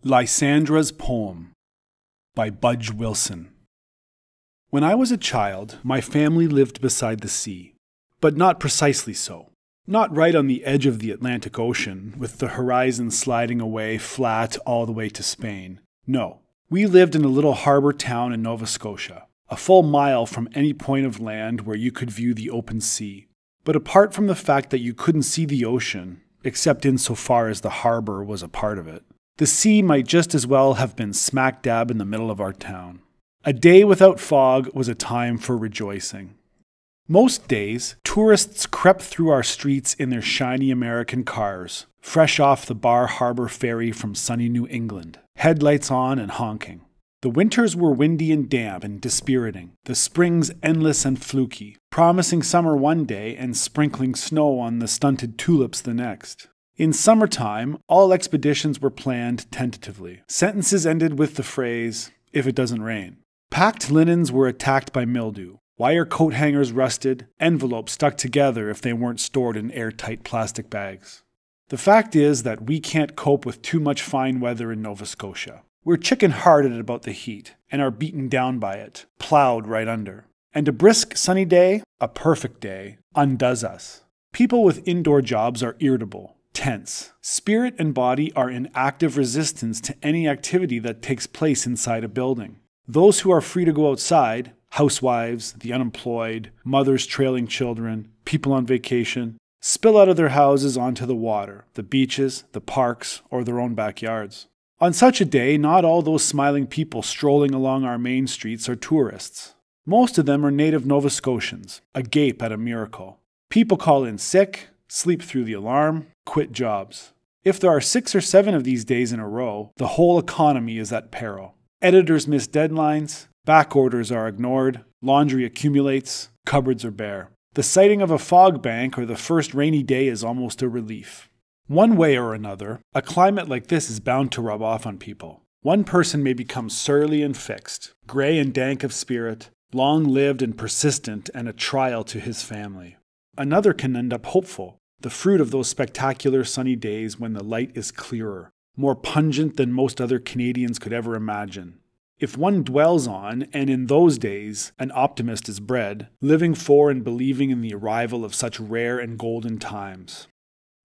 Lysandra's Poem by Budge Wilson. When I was a child, my family lived beside the sea, but not precisely so. Not right on the edge of the Atlantic Ocean, with the horizon sliding away flat all the way to Spain. No, we lived in a little harbor town in Nova Scotia, a full mile from any point of land where you could view the open sea. But apart from the fact that you couldn't see the ocean, except insofar as the harbor was a part of it, the sea might just as well have been smack dab in the middle of our town. A day without fog was a time for rejoicing. Most days, tourists crept through our streets in their shiny American cars, fresh off the Bar Harbor ferry from sunny New England, headlights on and honking. The winters were windy and damp and dispiriting, the springs endless and fluky, promising summer one day and sprinkling snow on the stunted tulips the next. In summertime, all expeditions were planned tentatively. Sentences ended with the phrase, "if it doesn't rain." Packed linens were attacked by mildew. Wire coat hangers rusted, envelopes stuck together if they weren't stored in airtight plastic bags. The fact is that we can't cope with too much fine weather in Nova Scotia. We're chicken-hearted about the heat, and are beaten down by it, plowed right under. And a brisk sunny day, a perfect day, undoes us. People with indoor jobs are irritable, tense. Spirit and body are in active resistance to any activity that takes place inside a building. Those who are free to go outside, housewives, the unemployed, mothers trailing children, people on vacation, spill out of their houses onto the water, the beaches, the parks, or their own backyards. On such a day, not all those smiling people strolling along our main streets are tourists. Most of them are native Nova Scotians, agape at a miracle. People call in sick, sleep through the alarm, quit jobs. If there are 6 or 7 of these days in a row, the whole economy is at peril. Editors miss deadlines, back orders are ignored, laundry accumulates, cupboards are bare. The sighting of a fog bank or the first rainy day is almost a relief. One way or another, a climate like this is bound to rub off on people. One person may become surly and fixed, gray and dank of spirit, long-lived and persistent and a trial to his family. Another can end up hopeful, the fruit of those spectacular sunny days when the light is clearer, more pungent than most other Canadians could ever imagine. If one dwells on, and in those days, an optimist is bred, living for and believing in the arrival of such rare and golden times.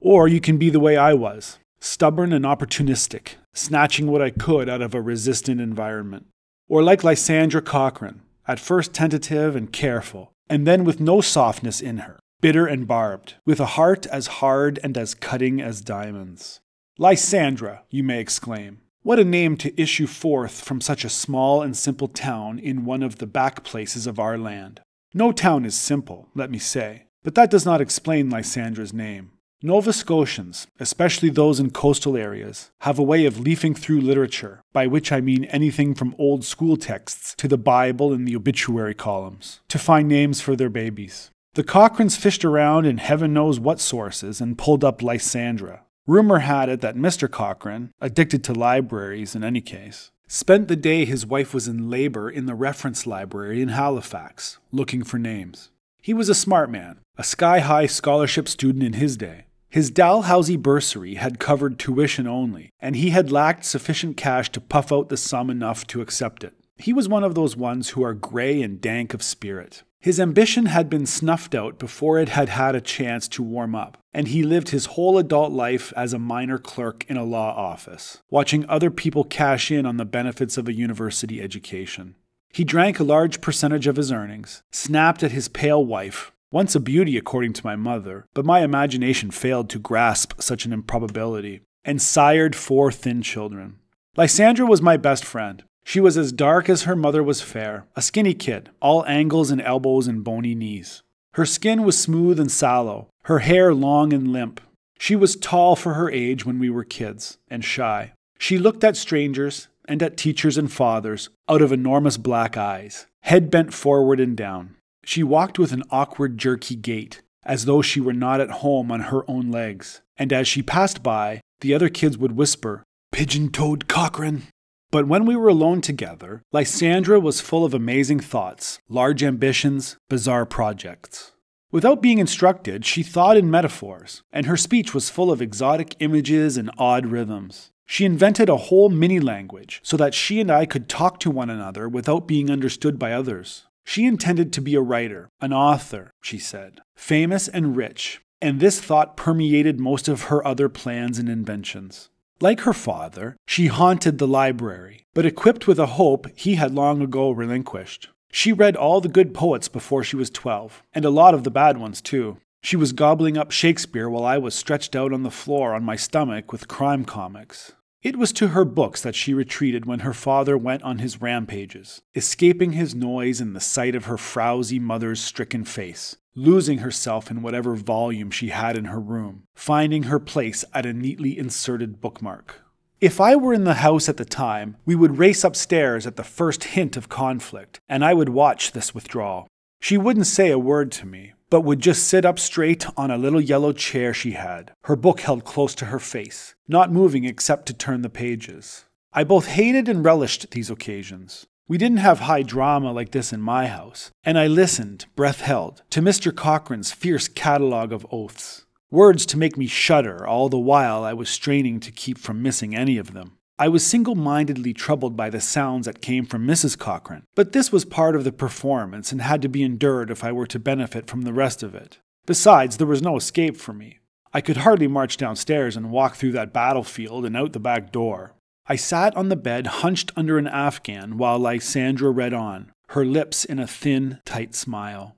Or you can be the way I was, stubborn and opportunistic, snatching what I could out of a resistant environment. Or like Lysandra Poem, at first tentative and careful, and then with no softness in her, bitter and barbed, with a heart as hard and as cutting as diamonds. Lysandra, you may exclaim. What a name to issue forth from such a small and simple town in one of the back places of our land. No town is simple, let me say, but that does not explain Lysandra's name. Nova Scotians, especially those in coastal areas, have a way of leafing through literature, by which I mean anything from old school texts to the Bible and the obituary columns, to find names for their babies. The Cochrans fished around in heaven knows what sources and pulled up Lysandra. Rumor had it that Mr. Cochran, addicted to libraries in any case, spent the day his wife was in labor in the reference library in Halifax, looking for names. He was a smart man, a sky-high scholarship student in his day. His Dalhousie bursary had covered tuition only, and he had lacked sufficient cash to puff out the sum enough to accept it. He was one of those ones who are gray and dank of spirit. His ambition had been snuffed out before it had had a chance to warm up, and he lived his whole adult life as a minor clerk in a law office, watching other people cash in on the benefits of a university education. He drank a large percentage of his earnings, snapped at his pale wife, once a beauty according to my mother, but my imagination failed to grasp such an improbability, and sired 4 thin children. Lysandra was my best friend. She was as dark as her mother was fair, a skinny kid, all angles and elbows and bony knees. Her skin was smooth and sallow, her hair long and limp. She was tall for her age when we were kids, and shy. She looked at strangers, and at teachers and fathers, out of enormous black eyes, head bent forward and down. She walked with an awkward, jerky gait, as though she were not at home on her own legs, and as she passed by, the other kids would whisper, "Pigeon-toed Cochrane." But when we were alone together, Lysandra was full of amazing thoughts, large ambitions, bizarre projects. Without being instructed, she thought in metaphors, and her speech was full of exotic images and odd rhythms. She invented a whole mini-language so that she and I could talk to one another without being understood by others. She intended to be a writer, an author, she said, famous and rich, and this thought permeated most of her other plans and inventions. Like her father, she haunted the library, but equipped with a hope he had long ago relinquished. She read all the good poets before she was 12, and a lot of the bad ones too. She was gobbling up Shakespeare while I was stretched out on the floor on my stomach with crime comics. It was to her books that she retreated when her father went on his rampages, escaping his noise in the sight of her frowsy mother's stricken face, losing herself in whatever volume she had in her room, finding her place at a neatly inserted bookmark. If I were in the house at the time, we would race upstairs at the first hint of conflict, and I would watch this withdrawal. She wouldn't say a word to me, but would just sit up straight on a little yellow chair she had, her book held close to her face, not moving except to turn the pages. I both hated and relished these occasions. We didn't have high drama like this in my house, and I listened, breath held, to Mr. Cochrane's fierce catalogue of oaths. Words to make me shudder, all the while I was straining to keep from missing any of them. I was single-mindedly troubled by the sounds that came from Mrs. Cochrane, but this was part of the performance and had to be endured if I were to benefit from the rest of it. Besides, there was no escape for me. I could hardly march downstairs and walk through that battlefield and out the back door. I sat on the bed hunched under an afghan while Lysandra read on, her lips in a thin, tight smile.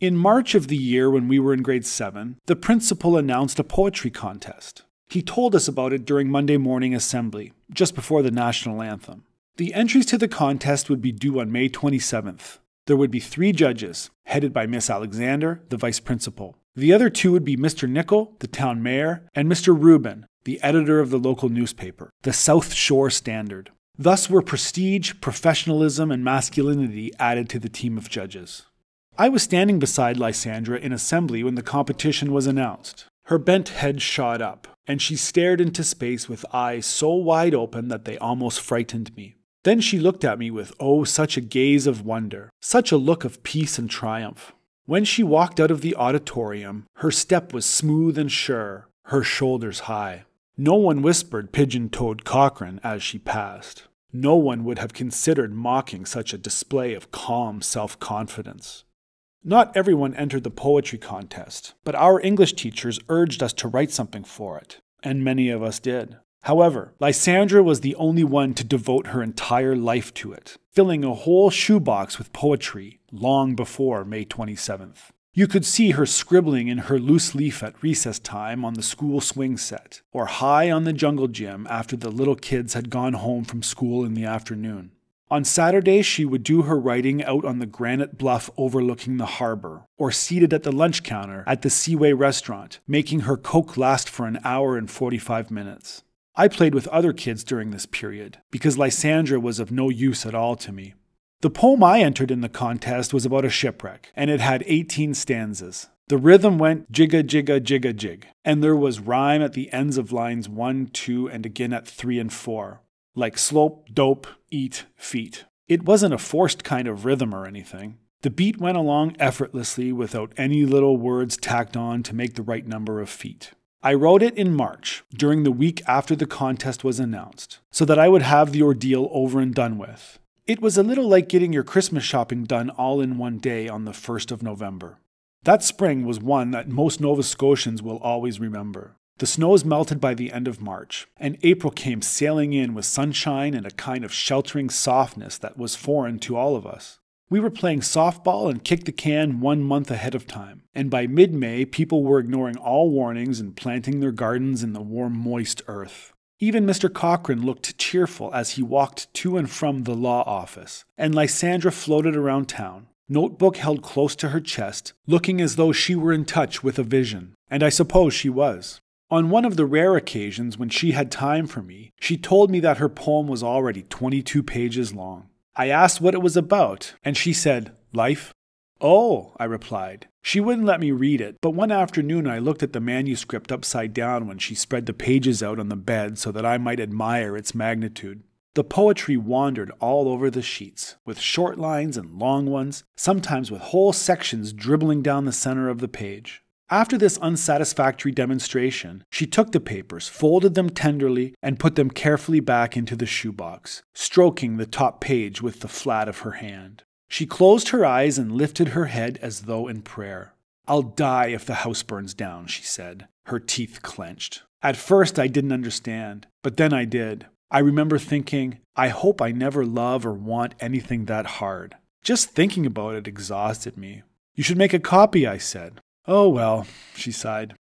In March of the year when we were in grade 7, the principal announced a poetry contest. He told us about it during Monday morning assembly, just before the national anthem. The entries to the contest would be due on May 27th. There would be 3 judges, headed by Miss Alexander, the vice principal. The other 2 would be Mr. Nicol, the town mayor, and Mr. Rubin, the editor of the local newspaper, the South Shore Standard. Thus were prestige, professionalism, and masculinity added to the team of judges. I was standing beside Lysandra in assembly when the competition was announced. Her bent head shot up, and she stared into space with eyes so wide open that they almost frightened me. Then she looked at me with, oh, such a gaze of wonder, such a look of peace and triumph. When she walked out of the auditorium, her step was smooth and sure, her shoulders high. No one whispered pigeon-toed Cochrane as she passed. No one would have considered mocking such a display of calm self-confidence. Not everyone entered the poetry contest, but our English teachers urged us to write something for it, and many of us did. However, Lysandra was the only one to devote her entire life to it, filling a whole shoebox with poetry long before May 27th. You could see her scribbling in her loose leaf at recess time on the school swing set, or high on the jungle gym after the little kids had gone home from school in the afternoon. On Saturdays, she would do her writing out on the granite bluff overlooking the harbor, or seated at the lunch counter at the Seaway restaurant, making her Coke last for an hour and 45 minutes. I played with other kids during this period, because Lysandra was of no use at all to me. The poem I entered in the contest was about a shipwreck, and it had 18 stanzas. The rhythm went jigga jigga jigga jig, and there was rhyme at the ends of lines 1, 2, and again at 3 and 4. Like slope, dope, eat, feet. It wasn't a forced kind of rhythm or anything. The beat went along effortlessly without any little words tacked on to make the right number of feet. I wrote it in March, during the week after the contest was announced, so that I would have the ordeal over and done with. It was a little like getting your Christmas shopping done all in one day on the 1st of November. That spring was one that most Nova Scotians will always remember. The snows melted by the end of March, and April came sailing in with sunshine and a kind of sheltering softness that was foreign to all of us. We were playing softball and kicked the can 1 month ahead of time, and by mid-May people were ignoring all warnings and planting their gardens in the warm, moist earth. Even Mr. Cochrane looked cheerful as he walked to and from the law office, and Lysandra floated around town, notebook held close to her chest, looking as though she were in touch with a vision, and I suppose she was. On one of the rare occasions when she had time for me, she told me that her poem was already 22 pages long. I asked what it was about, and she said, "Life." "Oh," I replied. She wouldn't let me read it, but one afternoon I looked at the manuscript upside down when she spread the pages out on the bed so that I might admire its magnitude. The poetry wandered all over the sheets, with short lines and long ones, sometimes with whole sections dribbling down the center of the page. After this unsatisfactory demonstration, she took the papers, folded them tenderly, and put them carefully back into the shoebox, stroking the top page with the flat of her hand. She closed her eyes and lifted her head as though in prayer. "I'll die if the house burns down," she said, her teeth clenched. At first I didn't understand, but then I did. I remember thinking, I hope I never love or want anything that hard. Just thinking about it exhausted me. "You should make a copy," I said. "Oh well," she sighed.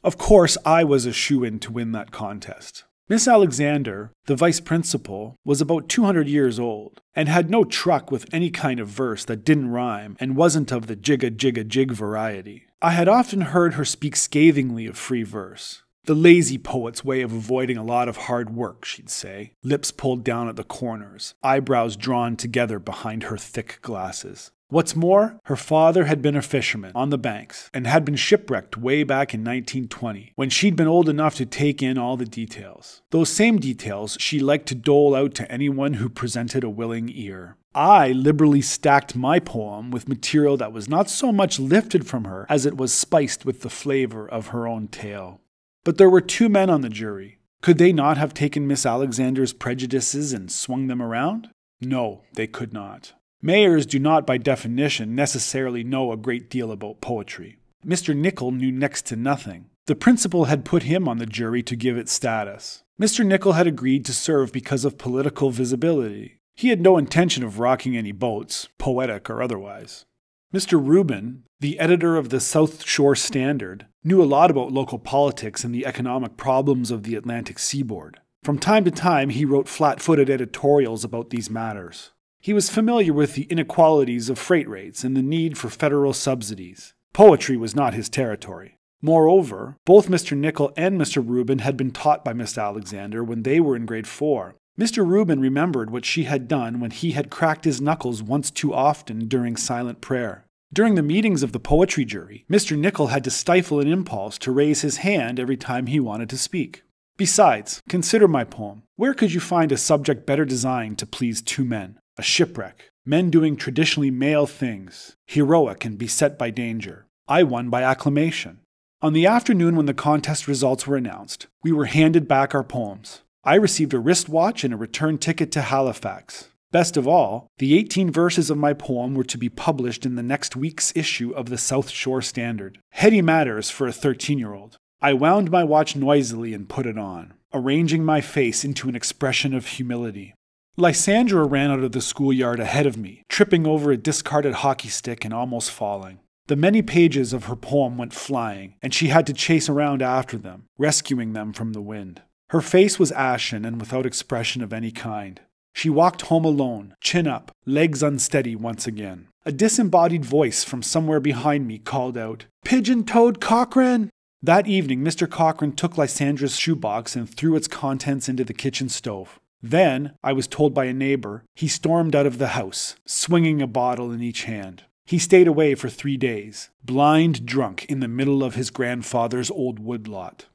Of course, I was a shoo-in to win that contest. Miss Alexander, the vice principal, was about 200 years old, and had no truck with any kind of verse that didn't rhyme and wasn't of the jigga-jigga-jig variety. I had often heard her speak scathingly of free verse. "The lazy poet's way of avoiding a lot of hard work," she'd say, lips pulled down at the corners, eyebrows drawn together behind her thick glasses. What's more, her father had been a fisherman on the banks and had been shipwrecked way back in 1920, when she'd been old enough to take in all the details. Those same details she liked to dole out to anyone who presented a willing ear. I liberally stacked my poem with material that was not so much lifted from her as it was spiced with the flavor of her own tale. But there were 2 men on the jury. Could they not have taken Miss Alexander's prejudices and swung them around? No, they could not. Mayors do not, by definition, necessarily know a great deal about poetry. Mr. Nicol knew next to nothing. The principal had put him on the jury to give it status. Mr. Nicol had agreed to serve because of political visibility. He had no intention of rocking any boats, poetic or otherwise. Mr. Rubin, the editor of the South Shore Standard, knew a lot about local politics and the economic problems of the Atlantic seaboard. From time to time, he wrote flat-footed editorials about these matters. He was familiar with the inequalities of freight rates and the need for federal subsidies. Poetry was not his territory. Moreover, both Mr. Nicol and Mr. Rubin had been taught by Miss Alexander when they were in grade 4. Mr. Rubin remembered what she had done when he had cracked his knuckles once too often during silent prayer. During the meetings of the poetry jury, Mr. Nicol had to stifle an impulse to raise his hand every time he wanted to speak. Besides, consider my poem. Where could you find a subject better designed to please 2 men? A shipwreck. Men doing traditionally male things. Heroic and beset by danger. I won by acclamation. On the afternoon when the contest results were announced, we were handed back our poems. I received a wristwatch and a return ticket to Halifax. Best of all, the 18 verses of my poem were to be published in the next week's issue of the South Shore Standard. Heady matters for a 13-year-old. I wound my watch noisily and put it on, arranging my face into an expression of humility. Lysandra ran out of the schoolyard ahead of me, tripping over a discarded hockey stick and almost falling. The many pages of her poem went flying, and she had to chase around after them, rescuing them from the wind. Her face was ashen and without expression of any kind. She walked home alone, chin up, legs unsteady once again. A disembodied voice from somewhere behind me called out, "Pigeon-toed Cochrane!" That evening, Mr. Cochrane took Lysandra's shoebox and threw its contents into the kitchen stove. Then, I was told by a neighbor, he stormed out of the house, swinging a bottle in each hand. He stayed away for 3 days, blind drunk in the middle of his grandfather's old woodlot.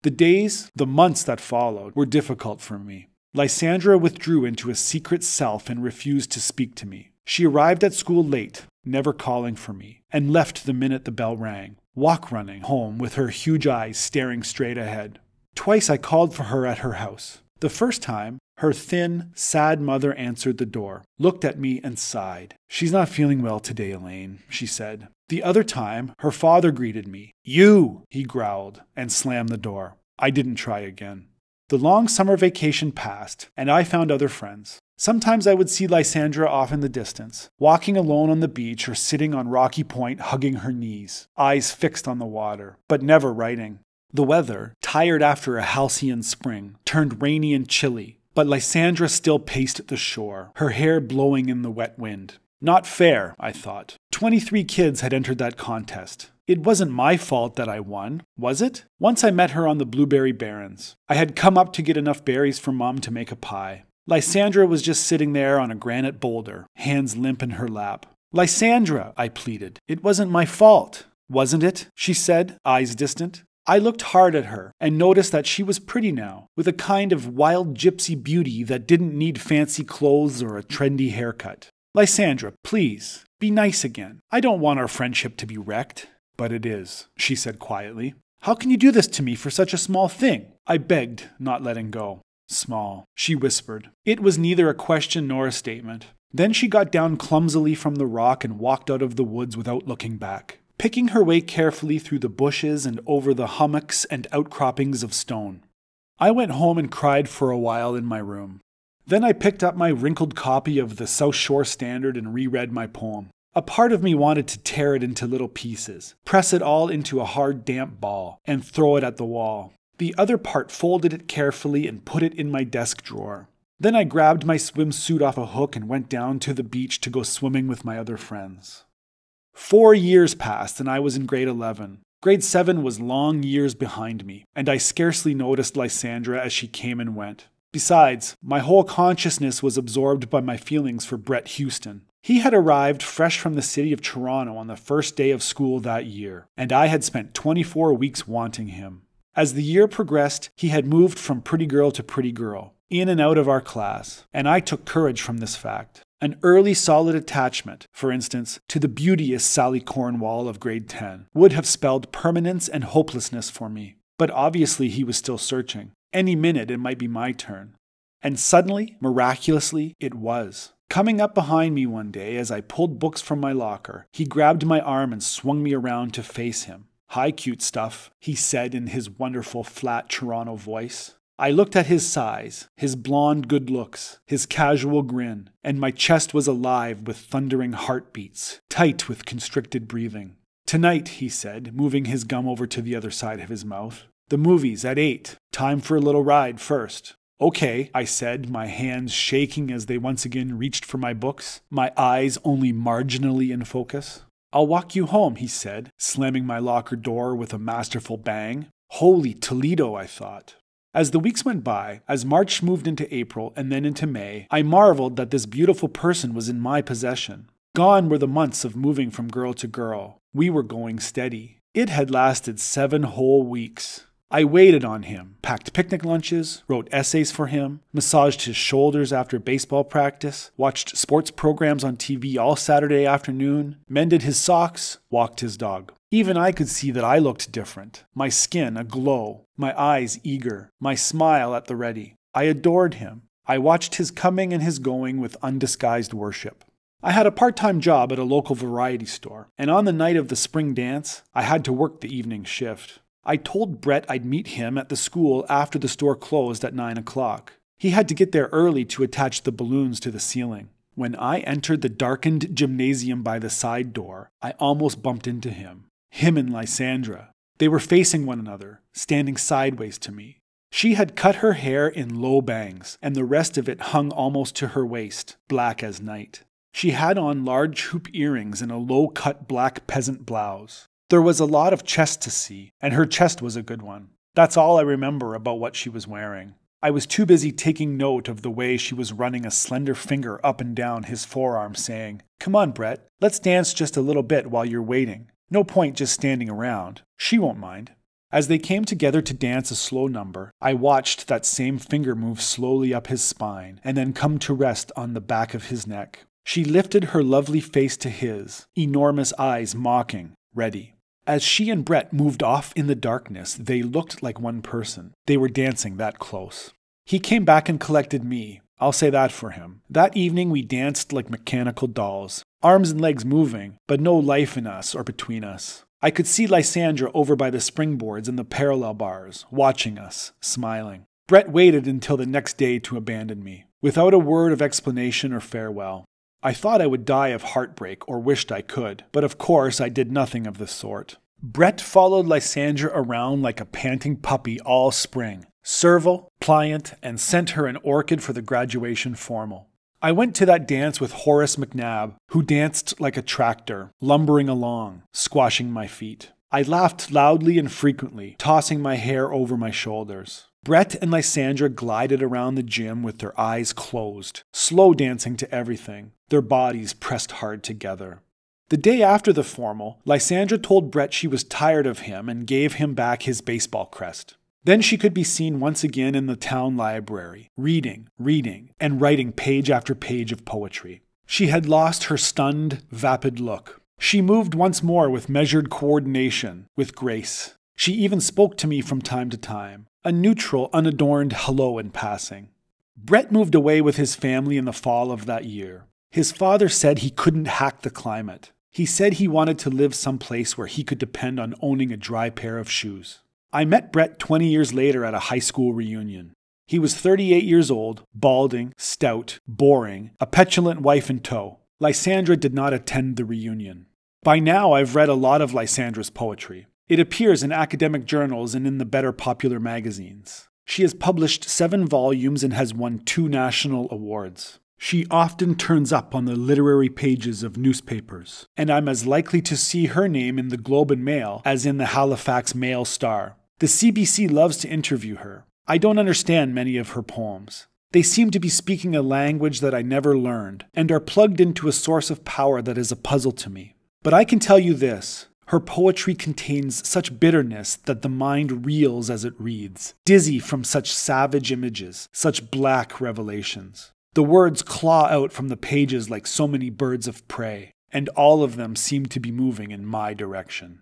The days, the months that followed, were difficult for me. Lysandra withdrew into a secret self and refused to speak to me. She arrived at school late, never calling for me, and left the minute the bell rang, walk-running home with her huge eyes staring straight ahead. Twice I called for her at her house. The first time, her thin, sad mother answered the door, looked at me and sighed. "She's not feeling well today, Elaine," she said. The other time, her father greeted me. "You!" he growled, and slammed the door. I didn't try again. The long summer vacation passed, and I found other friends. Sometimes I would see Lysandra off in the distance, walking alone on the beach or sitting on Rocky Point hugging her knees, eyes fixed on the water, but never writing. The weather, tired after a halcyon spring, turned rainy and chilly, but Lysandra still paced the shore, her hair blowing in the wet wind. Not fair, I thought. 23 kids had entered that contest. It wasn't my fault that I won, was it? Once I met her on the Blueberry Barrens. I had come up to get enough berries for Mom to make a pie. Lysandra was just sitting there on a granite boulder, hands limp in her lap. "Lysandra," I pleaded. "It wasn't my fault." "Wasn't it?" she said, eyes distant. I looked hard at her and noticed that she was pretty now, with a kind of wild gypsy beauty that didn't need fancy clothes or a trendy haircut. "Lysandra, please, be nice again. I don't want our friendship to be wrecked." but it is," she said quietly. "How can you do this to me for such a small thing?" I begged, not letting go. "Small," she whispered. It was neither a question nor a statement. Then she got down clumsily from the rock and walked out of the woods without looking back, picking her way carefully through the bushes and over the hummocks and outcroppings of stone. I went home and cried for a while in my room. Then I picked up my wrinkled copy of the South Shore Standard and reread my poem. A part of me wanted to tear it into little pieces, press it all into a hard, damp ball, and throw it at the wall. The other part folded it carefully and put it in my desk drawer. Then I grabbed my swimsuit off a hook and went down to the beach to go swimming with my other friends. 4 years passed and I was in grade 11. Grade 7 was long years behind me, and I scarcely noticed Lysandra as she came and went. Besides, my whole consciousness was absorbed by my feelings for Brett Houston. He had arrived fresh from the city of Toronto on the first day of school that year, and I had spent 24 weeks wanting him. As the year progressed, he had moved from pretty girl to pretty girl, in and out of our class, and I took courage from this fact. An early solid attachment, for instance, to the beauteous Sally Cornwall of grade 10, would have spelled permanence and hopelessness for me. But obviously he was still searching. Any minute it might be my turn. And suddenly, miraculously, it was. Coming up behind me one day as I pulled books from my locker, he grabbed my arm and swung me around to face him. "Hi, cute stuff," he said in his wonderful flat Toronto voice. I looked at his size, his blonde good looks, his casual grin, and my chest was alive with thundering heartbeats, tight with constricted breathing. "Tonight," he said, moving his gum over to the other side of his mouth. "The movie's at 8. Time for a little ride first." "Okay," I said, my hands shaking as they once again reached for my books, my eyes only marginally in focus. "I'll walk you home," he said, slamming my locker door with a masterful bang. Holy Toledo, I thought. As the weeks went by, as March moved into April and then into May, I marveled that this beautiful person was in my possession. Gone were the months of moving from girl to girl. We were going steady. It had lasted 7 whole weeks. I waited on him, packed picnic lunches, wrote essays for him, massaged his shoulders after baseball practice, watched sports programs on TV all Saturday afternoon, mended his socks, walked his dog. Even I could see that I looked different, my skin aglow, my eyes eager, my smile at the ready. I adored him. I watched his coming and his going with undisguised worship. I had a part-time job at a local variety store, and on the night of the spring dance, I had to work the evening shift. I told Brett I'd meet him at the school after the store closed at 9 o'clock. He had to get there early to attach the balloons to the ceiling. When I entered the darkened gymnasium by the side door, I almost bumped into him. Him and Lysandra. They were facing one another, standing sideways to me. She had cut her hair in low bangs, and the rest of it hung almost to her waist, black as night. She had on large hoop earrings and a low-cut black peasant blouse. There was a lot of chest to see, and her chest was a good one. That's all I remember about what she was wearing. I was too busy taking note of the way she was running a slender finger up and down his forearm, saying, "Come on, Brett, let's dance just a little bit while you're waiting. No point just standing around. She won't mind." As they came together to dance a slow number, I watched that same finger move slowly up his spine and then come to rest on the back of his neck. She lifted her lovely face to his, enormous eyes mocking, ready. As she and Brett moved off in the darkness, they looked like one person. They were dancing that close. He came back and collected me. I'll say that for him. That evening we danced like mechanical dolls, arms and legs moving, but no life in us or between us. I could see Lysandra over by the springboards and the parallel bars, watching us, smiling. Brett waited until the next day to abandon me, without a word of explanation or farewell. I thought I would die of heartbreak, or wished I could, but of course I did nothing of the sort. Brett followed Lysandra around like a panting puppy all spring, servile, pliant, and sent her an orchid for the graduation formal. I went to that dance with Horace McNabb, who danced like a tractor, lumbering along, squashing my feet. I laughed loudly and frequently, tossing my hair over my shoulders. Brett and Lysandra glided around the gym with their eyes closed, slow dancing to everything, their bodies pressed hard together. The day after the formal, Lysandra told Brett she was tired of him and gave him back his baseball crest. Then she could be seen once again in the town library, reading, and writing page after page of poetry. She had lost her stunned, vapid look. She moved once more with measured coordination, with grace. She even spoke to me from time to time, a neutral, unadorned hello in passing. Brett moved away with his family in the fall of that year. His father said he couldn't hack the climate. He said he wanted to live someplace where he could depend on owning a dry pair of shoes. I met Brett 20 years later at a high school reunion. He was 38 years old, balding, stout, boring, a petulant wife in tow. Lysandra did not attend the reunion. By now, I've read a lot of Lysandra's poetry. It appears in academic journals and in the better popular magazines. She has published 7 volumes and has won 2 national awards. She often turns up on the literary pages of newspapers, and I'm as likely to see her name in the Globe and Mail as in the Halifax Mail Star. The CBC loves to interview her. I don't understand many of her poems. They seem to be speaking a language that I never learned, and are plugged into a source of power that is a puzzle to me. But I can tell you this. Her poetry contains such bitterness that the mind reels as it reads, dizzy from such savage images, such black revelations. The words claw out from the pages like so many birds of prey, and all of them seem to be moving in my direction.